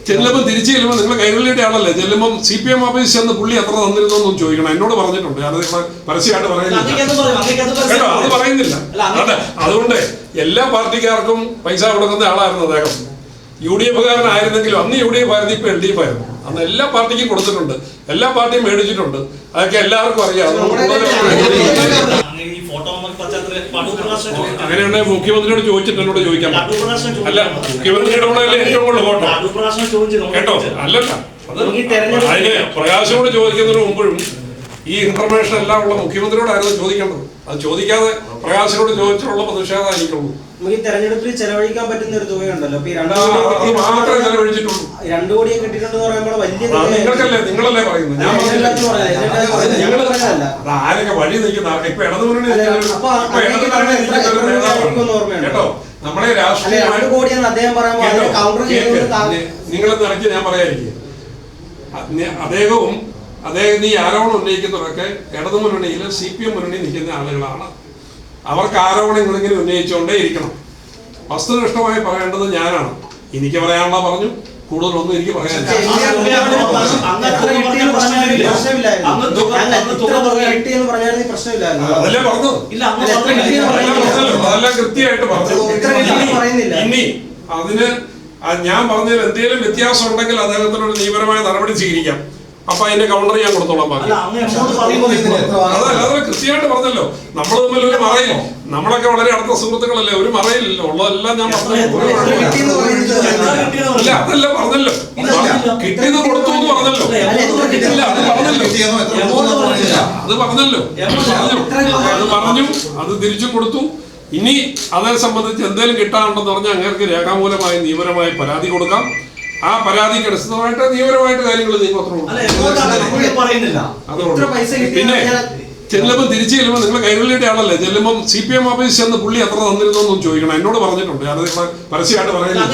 ചെല്ലുമ്പോൾ തിരിച്ചു ചെല്ലുമ്പോൾ നിങ്ങൾ കൈരളിയുടെ ആളല്ലേ, ചെല്ലുമ്പോൾ CPM ഓഫീസ് ചെന്ന് പുള്ളി എത്ര തന്നിരുന്നൊന്നും ചോദിക്കണം. എന്നോട് പറഞ്ഞിട്ടുണ്ട്, അത് പരസ്യമായിട്ട് പറയുന്നില്ല കേട്ടോ, അത് പറയുന്നില്ല. അതെ, അതുകൊണ്ട് എല്ലാ പാർട്ടിക്കാർക്കും പൈസ കൊടുക്കുന്ന ആളായിരുന്നു അദ്ദേഹം. UDF കാരനായിരുന്നെങ്കിലും അന്ന് UDF ആയിരുന്നു, ഇപ്പൊ LDF ആയിരുന്നു. അന്ന് എല്ലാ പാർട്ടിക്കും കൊടുത്തിട്ടുണ്ട്, എല്ലാ പാർട്ടിയും മേടിച്ചിട്ടുണ്ട്, അതൊക്കെ എല്ലാവർക്കും അറിയാം. അങ്ങനെയുണ്ടെങ്കിൽ മുഖ്യമന്ത്രിയോട് ചോദിച്ചിട്ട് എന്നോട് ചോദിക്കാൻ അല്ല, മുഖ്യമന്ത്രിയുടെ കൂടെ അല്ലേ ഏറ്റവും കൂടുതൽ ഫോട്ടോ കേട്ടോ. അല്ലല്ല, അതിന് പ്രകാശനോട് ചോദിക്കുന്നതിന് മുമ്പോഴും ഈ ഇൻഫർമേഷൻ എല്ലാം ഉള്ള മുഖ്യമന്ത്രിയോടായിരുന്നു ചോദിക്കേണ്ടത്. അത് ചോദിക്കാതെ പ്രകാശനോട് ചോദിച്ചിട്ടുള്ള പ്രതിഷേധം എനിക്കുള്ളൂ. നമുക്ക് തെരഞ്ഞെടുപ്പിൽ ചെലവഴിക്കാൻ പറ്റുന്ന ഒരു തുകയുണ്ടല്ലോ, മാത്രമേ ചെലവഴിച്ചിട്ടുള്ളൂ. 2 കോടിയെ കിട്ടിയിട്ടുണ്ടെന്ന് പറയുമ്പോൾ വലിയ നിങ്ങളല്ലേ പറയുന്നത്, ഞാൻ ആരൊക്കെ വഴി നിൽക്കുന്ന ഇപ്പൊ ഇടതുമുന്നണി കേട്ടോ. നമ്മളെ രാഷ്ട്രീയമായി നിങ്ങളെന്ന് ഇറക്കി ഞാൻ പറയാതിരിക്കുക. അദ്ദേഹം ഈ ആരോപണം ഉന്നയിക്കുന്നവരൊക്കെ ഇടതുമുന്നണിയിൽ CPM മുന്നണി നിൽക്കുന്ന ആളുകളാണ്. അവർക്ക് ആരോപണങ്ങൾ ഇങ്ങനെ ഉന്നയിച്ചുകൊണ്ടേ ഇരിക്കണം. വസ്തുനിഷ്ഠമായി പറയേണ്ടത് ഞാനാണ്. എനിക്ക് പറയാനുള്ള പറഞ്ഞു, കൂടുതലൊന്നും എനിക്ക് പറയാനില്ല. അതല്ലേ പറഞ്ഞത്, അതെല്ലാം കൃത്യമായിട്ട് പറഞ്ഞു. ഇനി അതിന് ഞാൻ പറഞ്ഞതിൽ എന്തെങ്കിലും വ്യത്യാസം ഉണ്ടെങ്കിൽ അദ്ദേഹത്തിനൊരു നിയമപരമായ നടപടി സ്വീകരിക്കാം. അപ്പൊ അതിന്റെ കൗണ്ടർ ഞാൻ കൊടുത്തോളാം. അതല്ല, കൃത്യമായിട്ട് പറഞ്ഞല്ലോ. നമ്മൾ തമ്മിൽ ഒരു മറയില്ല, നമ്മളൊക്കെ വളരെ അടുത്ത സുഹൃത്തുക്കളല്ലേ, ഒരു മറയില്ലല്ലോ. ഉള്ളതെല്ലാം ഞാൻ പറഞ്ഞു. അല്ല, അതല്ല പറഞ്ഞല്ലോ, കിട്ടിയത് കൊടുത്തു എന്ന് പറഞ്ഞല്ലോ. ഇല്ല, അത് പറഞ്ഞല്ലോ, അത് പറഞ്ഞു, അത് തിരിച്ചു കൊടുത്തു. ഇനി അതേ സംബന്ധിച്ച് എന്തെങ്കിലും കിട്ടാനുണ്ടെന്ന് പറഞ്ഞാൽ അങ്ങേർക്ക് രേഖാമൂലമായി നിയമപരമായി പരാതി കൊടുക്കാം. ആ പരാതിക്ക് അടിസ്ഥാനമായിട്ട് നിയമപരമായിട്ട് കാര്യങ്ങൾ നീങ്ങത്രേ. പിന്നെ ചെല്ലുമ്പോൾ തിരിച്ചു ചെല്ലുമ്പോൾ നിങ്ങൾ കൈരളിയുടെ ആളല്ലേ, ചെല്ലുമ്പോൾ CPM ഓഫീസ് ചെന്ന് പുള്ളി എത്ര തന്നിരുന്നൊന്നും ചോദിക്കണം. എന്നോട് പറഞ്ഞിട്ടുണ്ട്, അത് പരസ്യമായിട്ട് പറയുന്നില്ല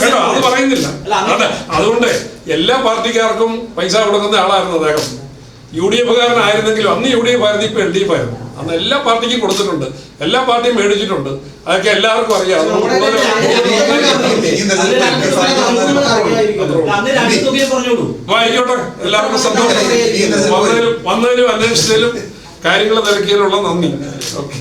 കേട്ടോ, അത് പറയുന്നില്ല. അതെ, അതുകൊണ്ട് എല്ലാ പാർട്ടിക്കാർക്കും പൈസ കൊടുക്കുന്ന ആളായിരുന്നു അദ്ദേഹം. UDF കാരനായിരുന്നെങ്കിലും അന്ന് UDF ആയിരുന്നു, ഇപ്പൊ LDF ആയിരുന്നു. അന്ന് എല്ലാ പാർട്ടിക്കും കൊടുത്തിട്ടുണ്ട്, എല്ലാ പാർട്ടിയും മേടിച്ചിട്ടുണ്ട്, അതൊക്കെ എല്ലാവർക്കും അറിയാം. ആയിക്കോട്ടെ, എല്ലാവർക്കും സന്തോഷം. വന്നതിലും അന്വേഷിച്ചതിലും കാര്യങ്ങൾ തിരക്കിയതിനുള്ള നന്ദി. ഓക്കെ.